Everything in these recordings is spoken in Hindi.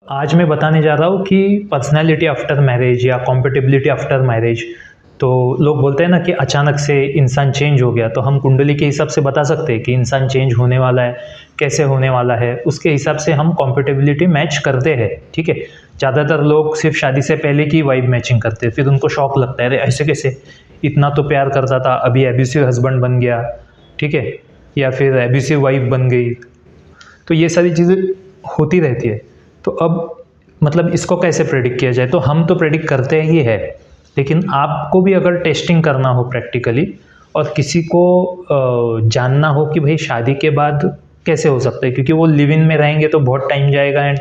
आज मैं बताने जा रहा हूँ कि पर्सनैलिटी आफ्टर मैरिज या कॉम्पेटिबिलिटी आफ्टर मैरिज। तो लोग बोलते हैं ना कि अचानक से इंसान चेंज हो गया, तो हम कुंडली के हिसाब से बता सकते हैं कि इंसान चेंज होने वाला है, कैसे होने वाला है, उसके हिसाब से हम कॉम्पेटिबिलिटी मैच करते हैं। ठीक है, ज़्यादातर लोग सिर्फ शादी से पहले की वाइब मैचिंग करते हैं, फिर उनको शौक लगता है, अरे ऐसे कैसे, इतना तो प्यार करता था, अभी एब्यूसिव हस्बैंड बन गया। ठीक है, या फिर एब्यूसिव वाइफ बन गई। तो ये सारी चीज़ें होती रहती है। तो अब मतलब इसको कैसे प्रेडिक्ट किया जाए? तो हम तो प्रेडिक्ट करते ही है, लेकिन आपको भी अगर टेस्टिंग करना हो प्रैक्टिकली और किसी को जानना हो कि भाई शादी के बाद कैसे हो सकता है, क्योंकि वो लिव इन में रहेंगे तो बहुत टाइम जाएगा एंड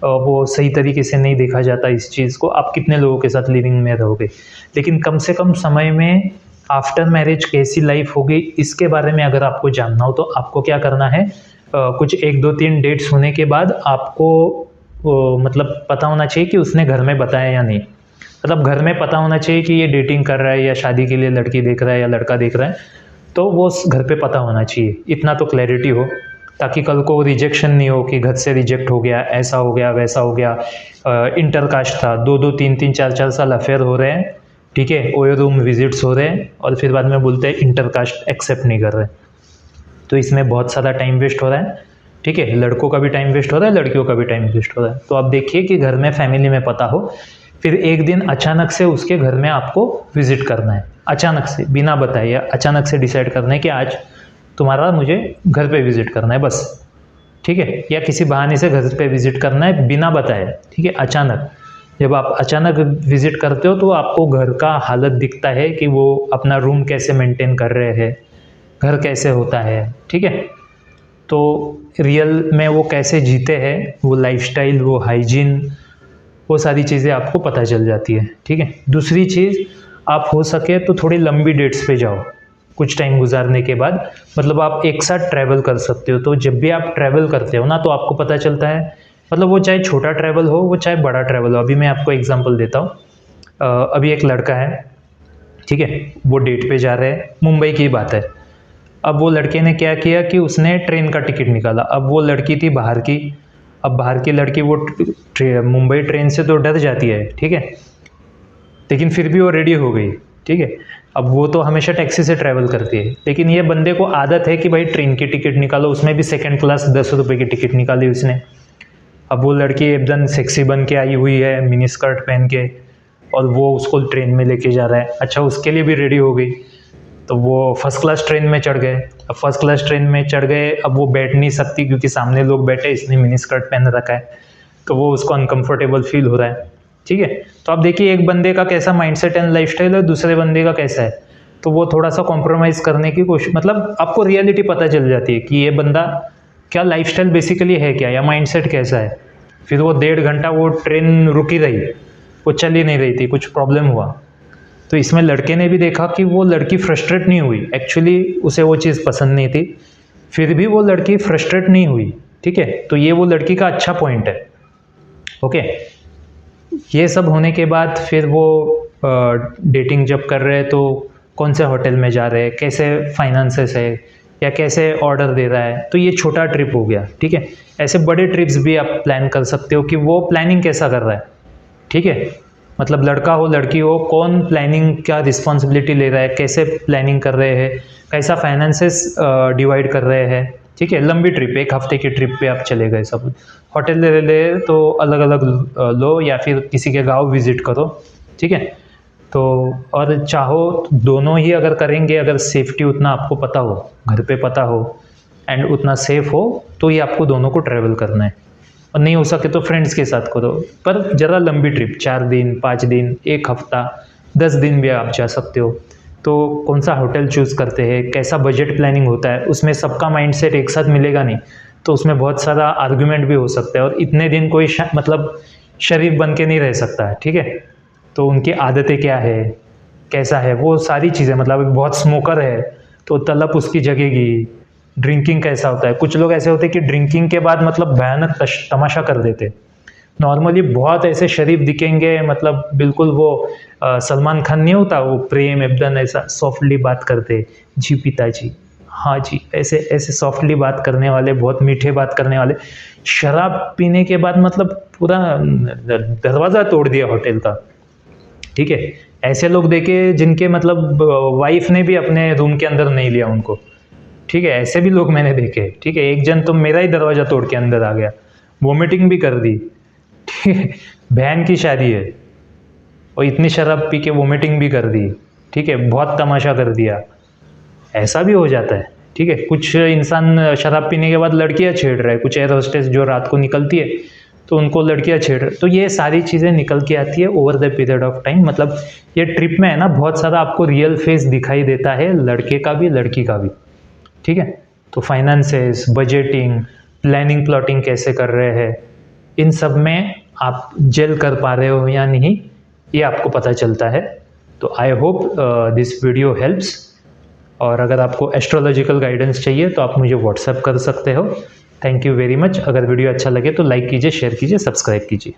वो सही तरीके से नहीं देखा जाता इस चीज़ को, आप कितने लोगों के साथ लिविंग में रहोगे। लेकिन कम से कम समय में आफ्टर मैरिज कैसी लाइफ होगी इसके बारे में अगर आपको जानना हो तो आपको क्या करना है, कुछ 1 2 3 डेट्स होने के बाद आपको मतलब पता होना चाहिए कि उसने घर में बताया या नहीं। मतलब घर में पता होना चाहिए कि ये डेटिंग कर रहा है या शादी के लिए लड़की देख रहा है या लड़का देख रहा है, तो वो घर पे पता होना चाहिए, इतना तो क्लैरिटी हो, ताकि कल को रिजेक्शन नहीं हो कि घर से रिजेक्ट हो गया, ऐसा हो गया, वैसा हो गया। इंटरकास्ट था, 2 2 3 3 4 4 साल अफेयर हो रहे हैं, ठीक है, ओयो रूम विजिट्स हो रहे हैं और फिर बाद में बोलते हैं इंटरकास्ट एक्सेप्ट नहीं कर रहे। तो इसमें बहुत सारा टाइम वेस्ट हो रहा है। ठीक है, लड़कों का भी टाइम वेस्ट हो रहा है, लड़कियों का भी टाइम वेस्ट हो रहा है। तो आप देखिए कि घर में फैमिली में पता हो, फिर एक दिन अचानक से उसके घर में आपको विजिट करना है, अचानक से बिना बताए, या अचानक से डिसाइड करना है कि आज तुम्हारा मुझे घर पे विजिट करना है बस। ठीक है, या किसी बहाने से घर पे विजिट करना है बिना बताए। ठीक है, अचानक जब आप अचानक विजिट करते हो तो आपको घर का हालत दिखता है कि वो अपना रूम कैसे मेंटेन कर रहे हैं, घर कैसे होता है। ठीक है, तो रियल में वो कैसे जीते हैं, वो लाइफस्टाइल, वो हाइजीन, वो सारी चीज़ें आपको पता चल जाती है। ठीक है, दूसरी चीज़, आप हो सके तो थोड़ी लंबी डेट्स पे जाओ कुछ टाइम गुजारने के बाद। मतलब आप एक साथ ट्रैवल कर सकते हो, तो जब भी आप ट्रैवल करते हो ना तो आपको पता चलता है, मतलब वो चाहे छोटा ट्रैवल हो, वो चाहे बड़ा ट्रैवल हो। अभी मैं आपको एग्जांपल देता हूँ। अभी एक लड़का है, ठीक है, वो डेट पे जा रहे हैं, मुंबई की बात है। अब वो लड़के ने क्या किया कि उसने ट्रेन का टिकट निकाला। अब वो लड़की थी बाहर की, अब बाहर की लड़की वो मुंबई ट्रेन से तो डर जाती है, ठीक है, लेकिन फिर भी वो रेडी हो गई। ठीक है, अब वो तो हमेशा टैक्सी से ट्रैवल करती है, लेकिन ये बंदे को आदत है कि भाई ट्रेन की टिकट निकालो, उसमें भी सेकंड क्लास 10 रुपये की टिकट निकाली उसने। अब वो लड़की एकदम सेक्सी बन के आई हुई है, मिनी स्कर्ट पहन के, और वो उसको ट्रेन में लेके जा रहा है। अच्छा, उसके लिए भी रेडी हो गई, तो वो फर्स्ट क्लास ट्रेन में चढ़ गए। अब फर्स्ट क्लास ट्रेन में चढ़ गए, अब वो बैठ नहीं सकती क्योंकि सामने लोग बैठे, इसने मिनी स्कर्ट पहन रखा है, तो वो उसको अनकंफर्टेबल फील हो रहा है। ठीक है, तो आप देखिए एक बंदे का कैसा माइंडसेट एंड लाइफस्टाइल है, दूसरे बंदे का कैसा है, तो वो थोड़ा सा कॉम्प्रोमाइज़ करने की कोशिश, मतलब आपको रियलिटी पता चल जाती है कि ये बंदा क्या लाइफस्टाइल बेसिकली है क्या, या माइंडसेट कैसा है। फिर वो 1.5 घंटा वो ट्रेन रुकी रही, वो चल ही नहीं रही थी, कुछ प्रॉब्लम हुआ। तो इसमें लड़के ने भी देखा कि वो लड़की फ्रस्ट्रेट नहीं हुई, एक्चुअली उसे वो चीज़ पसंद नहीं थी, फिर भी वो लड़की फ्रस्ट्रेट नहीं हुई। ठीक है, तो ये वो लड़की का अच्छा पॉइंट है। ओके, ये सब होने के बाद फिर वो डेटिंग जब कर रहे हैं तो कौन से होटल में जा रहे हैं, कैसे फाइनेंसेस है, या कैसे ऑर्डर दे रहा है, तो ये छोटा ट्रिप हो गया। ठीक है, ऐसे बड़े ट्रिप्स भी आप प्लान कर सकते हो कि वो प्लानिंग कैसा कर रहा है। ठीक है, मतलब लड़का हो लड़की हो, कौन प्लानिंग क्या रिस्पॉन्सिबिलिटी ले रहा है, कैसे प्लानिंग कर रहे हैं, कैसा फाइनेंसेस डिवाइड कर रहे हैं। ठीक है, लंबी ट्रिप, 1 हफ्ते की ट्रिप पे आप चले गए, सब होटल ले तो अलग अलग लो, या फिर किसी के गांव विजिट करो। ठीक है, तो और चाहो तो दोनों ही अगर करेंगे, अगर सेफ्टी उतना आपको पता हो, घर पे पता हो एंड उतना सेफ हो, तो ये आपको दोनों को ट्रैवल करना है। और नहीं हो सके तो फ्रेंड्स के साथ करो, पर ज़रा लंबी ट्रिप, 4 दिन 5 दिन 1 हफ्ता 10 दिन भी आप जा सकते हो। तो कौन सा होटल चूज़ करते हैं, कैसा बजट प्लानिंग होता है, उसमें सबका माइंडसेट एक साथ मिलेगा नहीं, तो उसमें बहुत सारा आर्गुमेंट भी हो सकता है, और इतने दिन कोई मतलब शरीफ बन के नहीं रह सकता है। ठीक है, तो उनकी आदतें क्या है, कैसा है, वो सारी चीज़ें, मतलब बहुत स्मोकर है तो तलब उसकी जगेगी। ड्रिंकिंग कैसा होता है, कुछ लोग ऐसे होते हैं कि ड्रिंकिंग के बाद मतलब भयानक तमाशा कर देते। नॉर्मली बहुत ऐसे शरीफ दिखेंगे, मतलब बिल्कुल वो सलमान खान नहीं होता, वो प्रेम एकदम ऐसा सॉफ्टली बात करते, जी पिताजी, हाँ जी, ऐसे ऐसे सॉफ्टली बात करने वाले, बहुत मीठे बात करने वाले, शराब पीने के बाद मतलब पूरा दरवाज़ा तोड़ दिया होटल का, ठीक है। ऐसे लोग देखे जिनके मतलब वाइफ ने भी अपने रूम के अंदर नहीं लिया उनको, ठीक है। ऐसे भी लोग मैंने देखे, ठीक है। एक जन तो मेरा ही दरवाज़ा तोड़ के अंदर आ गया, वोमिटिंग भी कर दी, ठीक है। बहन की शादी है और इतनी शराब पी के वोमिटिंग भी कर दी, ठीक है। बहुत तमाशा कर दिया, ऐसा भी हो जाता है, ठीक है। कुछ इंसान शराब पीने के बाद लड़कियां छेड़ रहे हैं, कुछ एयर होस्टेस जो रात को निकलती है तो उनको लड़कियां छेड़ रहे, तो ये सारी चीज़ें निकल के आती है over the period of time. मतलब ये ट्रिप में है ना, बहुत सारा आपको रियल फेस दिखाई देता है, लड़के का भी लड़की का भी, ठीक है। तो फाइनेंसेस, बजटिंग, प्लानिंग, प्लॉटिंग कैसे कर रहे हैं, इन सब में आप जेल कर पा रहे हो या नहीं, ये आपको पता चलता है। तो I hope this video helps. और अगर आपको एस्ट्रोलॉजिकल गाइडेंस चाहिए तो आप मुझे व्हाट्सएप कर सकते हो। Thank you very much. अगर वीडियो अच्छा लगे तो लाइक कीजिए, शेयर कीजिए, सब्सक्राइब कीजिए।